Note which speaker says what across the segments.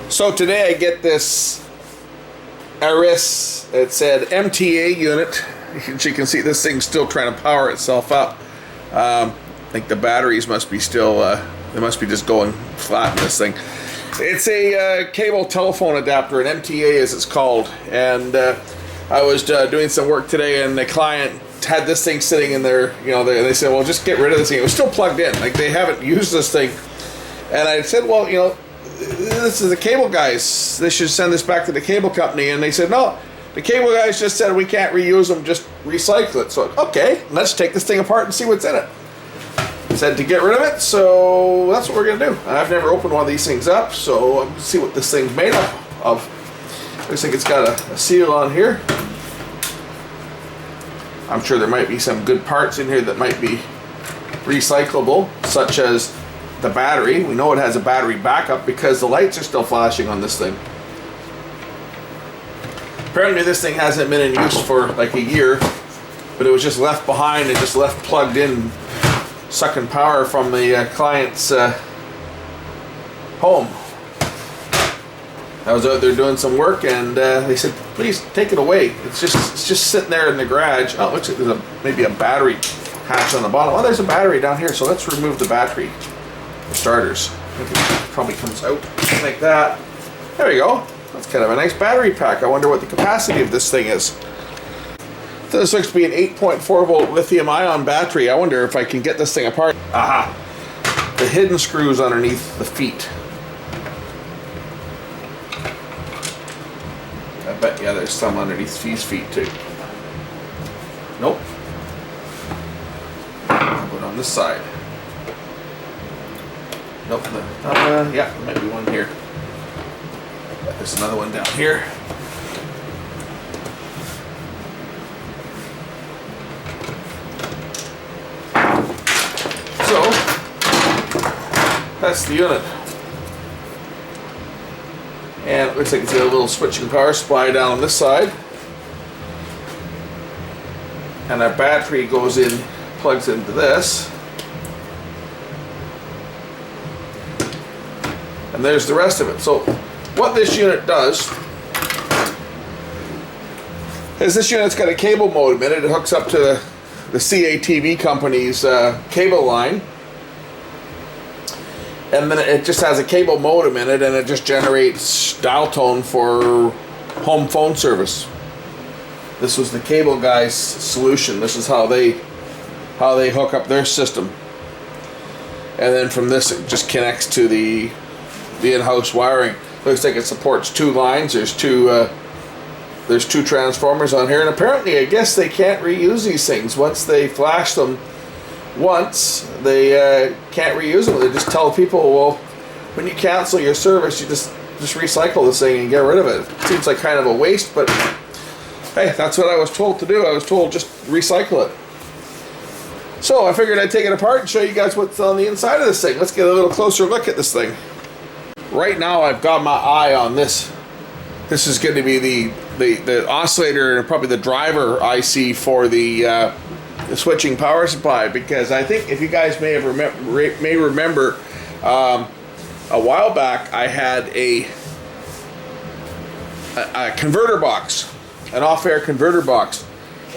Speaker 1: So today I get this Arris, it said MTA unit. As you can see, this thing's still trying to power itself up. I think the batteries must be still, they must be just going flat in this thing. It's a cable telephone adapter, an MTA as it's called. And I was doing some work today, and the client had this thing sitting in there, you know, they said, well, just get rid of this thing. It was still plugged in, like they haven't used this thing. And I said, well, you know, this is the cable guys, they should send this back to the cable company. And they said, no, the cable guys just said we can't reuse them, just recycle it. So, okay, let's take this thing apart and see what's in it. I said to get rid of it, so that's what we're gonna do. I've never opened one of these things up, so let's see what this thing's made up of. Looks like it's got a seal on here. I'm sure there might be some good parts in here that might be recyclable, such as the battery. We know it has a battery backup because the lights are still flashing on this thing. Apparently this thing hasn't been in use for like a year, but it was just left behind and just left plugged in, sucking power from the client's home. I was out there doing some work, and they said, please take it away. It's just sitting there in the garage. Oh, it looks like there's maybe a battery hatch on the bottom. Oh, there's a battery down here, so let's remove the battery. For starters, I think it probably comes out like that. There we go. That's kind of a nice battery pack. I wonder what the capacity of this thing is. So this looks to be an 8.4 volt lithium ion battery. I wonder if I can get this thing apart. Aha! The hidden screws underneath the feet. I bet, yeah, there's some underneath these feet too. Nope. How about on this side? Nope. Yeah, there might be one here. There's another one down here. So, that's the unit. And it looks like it's got a little switching power supply down on this side. And our battery goes in, plugs into this. And there's the rest of it. So what this unit does is this unit's got a cable modem in it. It hooks up to the CATV company's cable line. And then it just has a cable modem in it, and it just generates dial tone for home phone service. This was the cable guys' solution. This is how they hook up their system. And then from this it just connects to the in-house wiring. Looks like it supports two lines. There's two transformers on here, and apparently I guess they can't reuse these things. Once they flash them once, they can't reuse them. They just tell people, well, when you cancel your service, you just recycle this thing and get rid of it. It seems like kind of a waste, but hey, that's what I was told to do. I was told just recycle it. So I figured I'd take it apart and show you guys what's on the inside of this thing. Let's get a little closer look at this thing. Right now I've got my eye on this. This is going to be the oscillator and probably the driver IC for the switching power supply, because I think if you guys may remember a while back I had a converter box, an off-air converter box,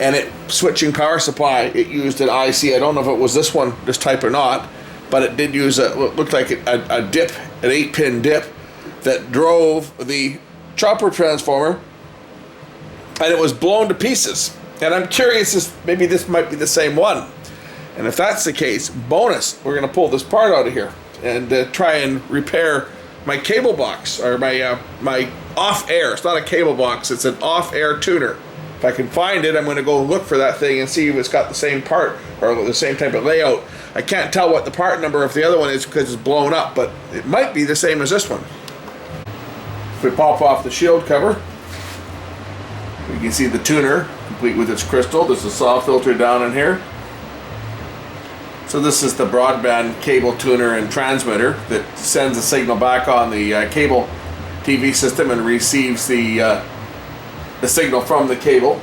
Speaker 1: and it switching power supply, it used an IC. I don't know if it was this type or not, but it did use what looked like a dip, an 8-pin dip that drove the chopper transformer, and it was blown to pieces. And I'm curious, maybe this might be the same one. And if that's the case, bonus, we're going to pull this part out of here and try and repair my cable box, or my off-air. It's not a cable box, it's an off-air tuner. If I can find it, I'm going to go look for that thing and see if it's got the same part or the same type of layout. I can't tell what the part number of the other one is because it's blown up, but it might be the same as this one. If we pop off the shield cover, you can see the tuner complete with its crystal. There's a saw filter down in here. So this is the broadband cable tuner and transmitter that sends a signal back on the cable TV system and receives the signal from the cable.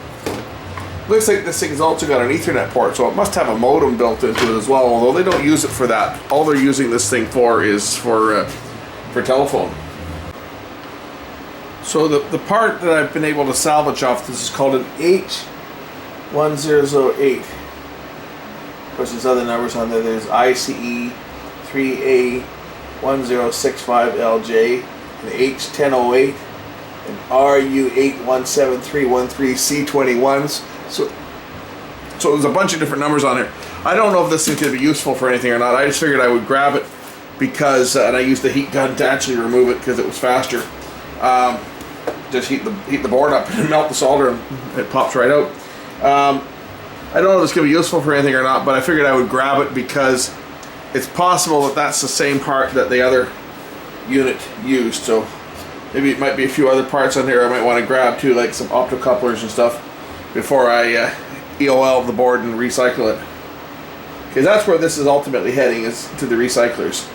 Speaker 1: Looks like this thing's also got an Ethernet port, so it must have a modem built into it as well, although they don't use it for that. All they're using this thing for is for telephone. So the part that I've been able to salvage off this is called an H1008. Of course, there's other numbers on there. There's ICE 3A1065LJ, an H1008, and RU817313C21s. So there's a bunch of different numbers on here. I don't know if this thing's going to be useful for anything or not. I just figured I would grab it because, and I used the heat gun to actually remove it because it was faster. Just heat the board up and melt the solder and it pops right out. I don't know if it's going to be useful for anything or not, but I figured I would grab it because it's possible that that's the same part that the other unit used. So maybe it might be a few other parts on here I might want to grab too, like some optocouplers and stuff, before I EOL the board and recycle it. Because that's where this is ultimately heading, is to the recyclers.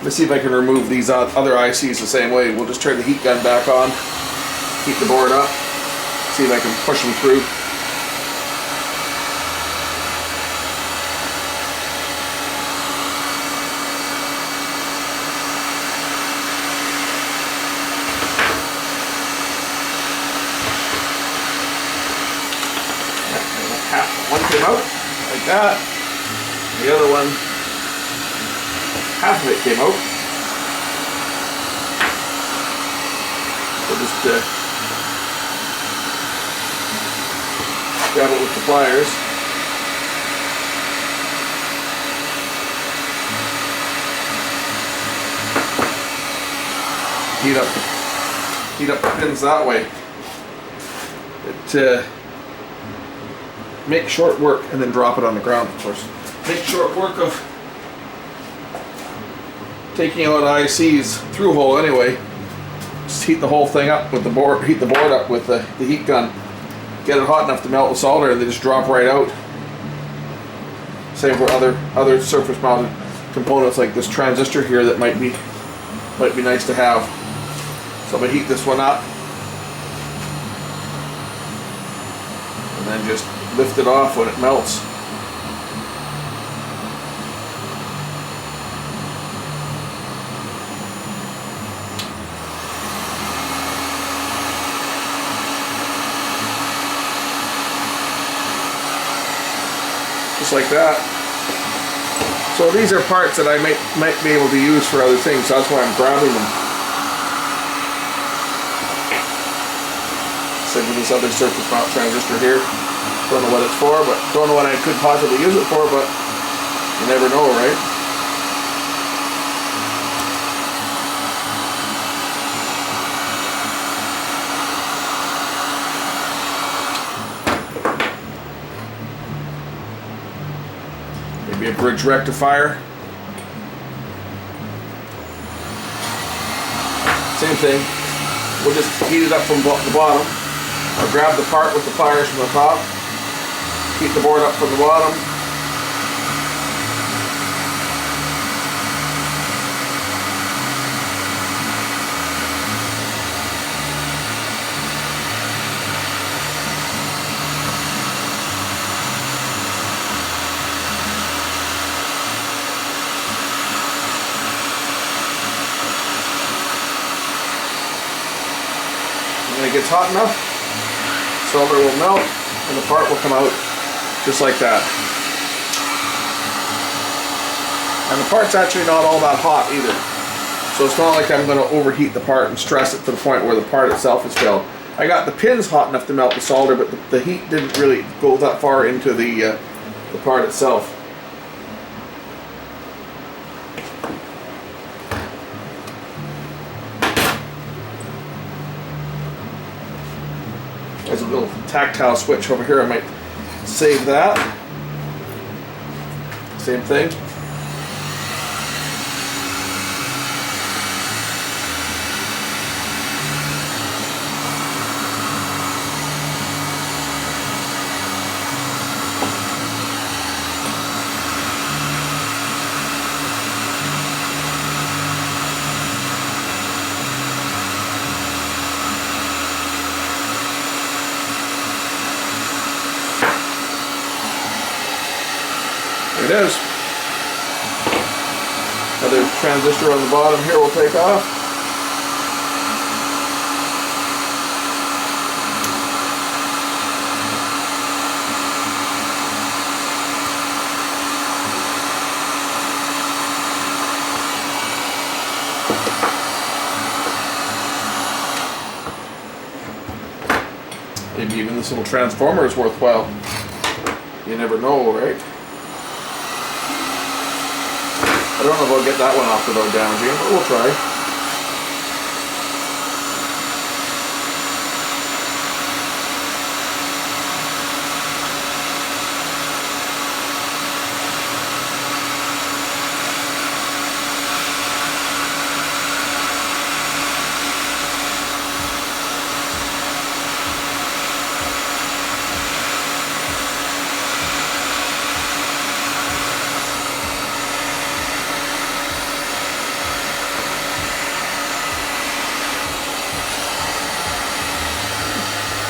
Speaker 1: Let's see if I can remove these other ICs the same way. We'll just turn the heat gun back on, heat the board up, see if I can push them through. One came out like that. The other one, half of it came out. We'll just grab it with the pliers. Heat up the pins that way. It make short work, and then drop it on the ground, of course. Make short work of taking out ICs through hole anyway. Just heat the whole thing up with the board, heat the board up with the heat gun. Get it hot enough to melt the solder, and they just drop right out. Same for other surface mounted components like this transistor here that might be nice to have. So I'm gonna heat this one up, and then just lift it off when it melts. Just like that. So these are parts that I might be able to use for other things, so that's why I'm grabbing them. Same with this other surface mount transistor here. Don't know what it's for, but don't know what I could possibly use it for, but you never know, right? Maybe a bridge rectifier. Same thing. We'll just heat it up from the bottom. I'll grab the part with the pliers from the top. Heat the board up from the bottom. And when it gets hot enough, solder will melt and the part will come out just like that. And the part's actually not all that hot either. So it's not like I'm going to overheat the part and stress it to the point where the part itself is failed. I got the pins hot enough to melt the solder, but the heat didn't really go that far into the part itself. There's a little tactile switch over here. I might save that. Same thing. There it is. Another transistor on the bottom here will take off. Maybe even this little transformer is worthwhile. You never know, right? I don't know if I'll get that one off without damaging it, but we'll try.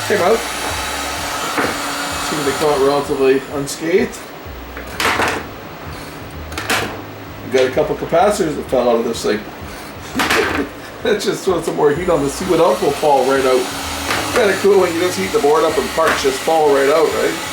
Speaker 1: Came out. Seemed to come out relatively unscathed. We got a couple capacitors that fell out of this thing. Let's just throw some more heat on this, see what else will fall right out. It's kind of cool when you just heat the board up and parts just fall right out, right?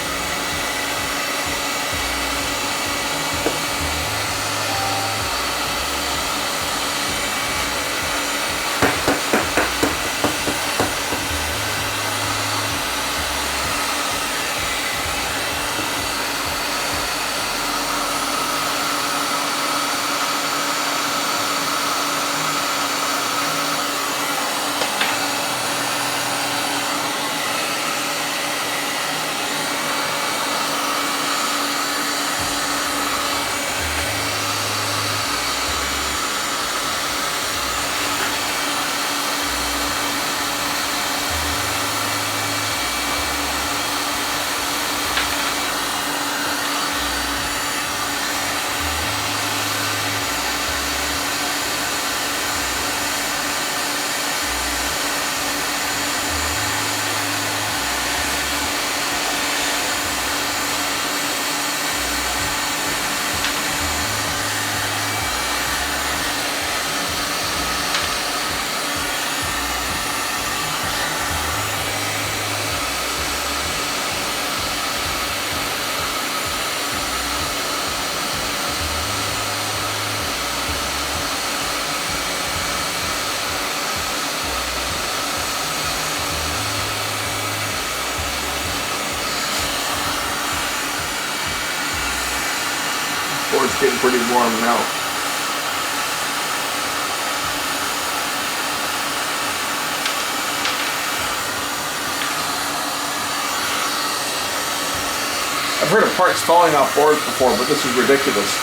Speaker 1: Board's getting pretty warm now. I've heard of parts falling off boards before, but this is ridiculous.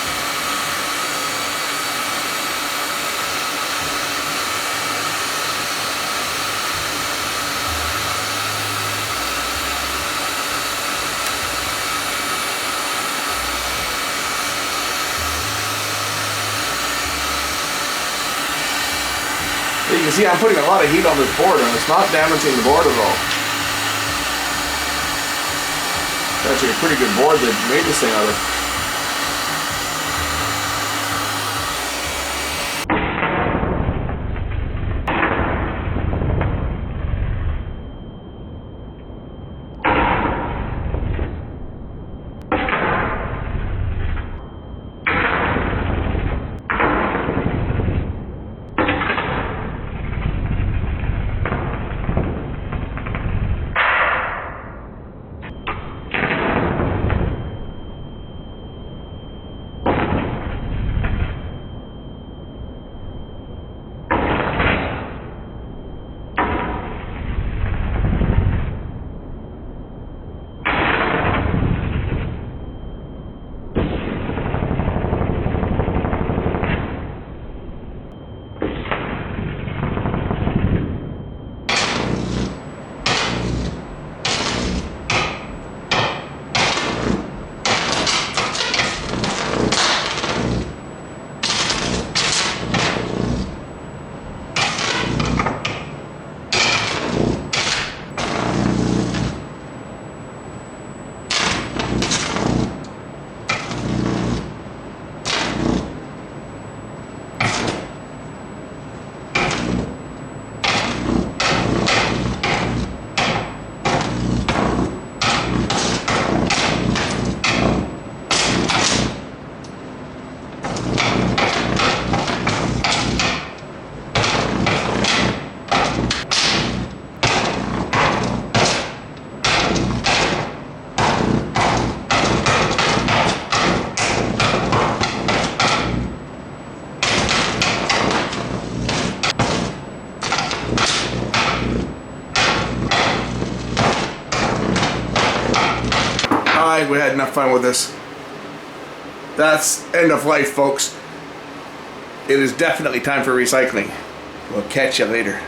Speaker 1: You can see I'm putting a lot of heat on this board and it's not damaging the board at all. It's actually a pretty good board they made this thing out of. We had enough fun with this. That's end of life, folks. It is definitely time for recycling. We'll catch you later.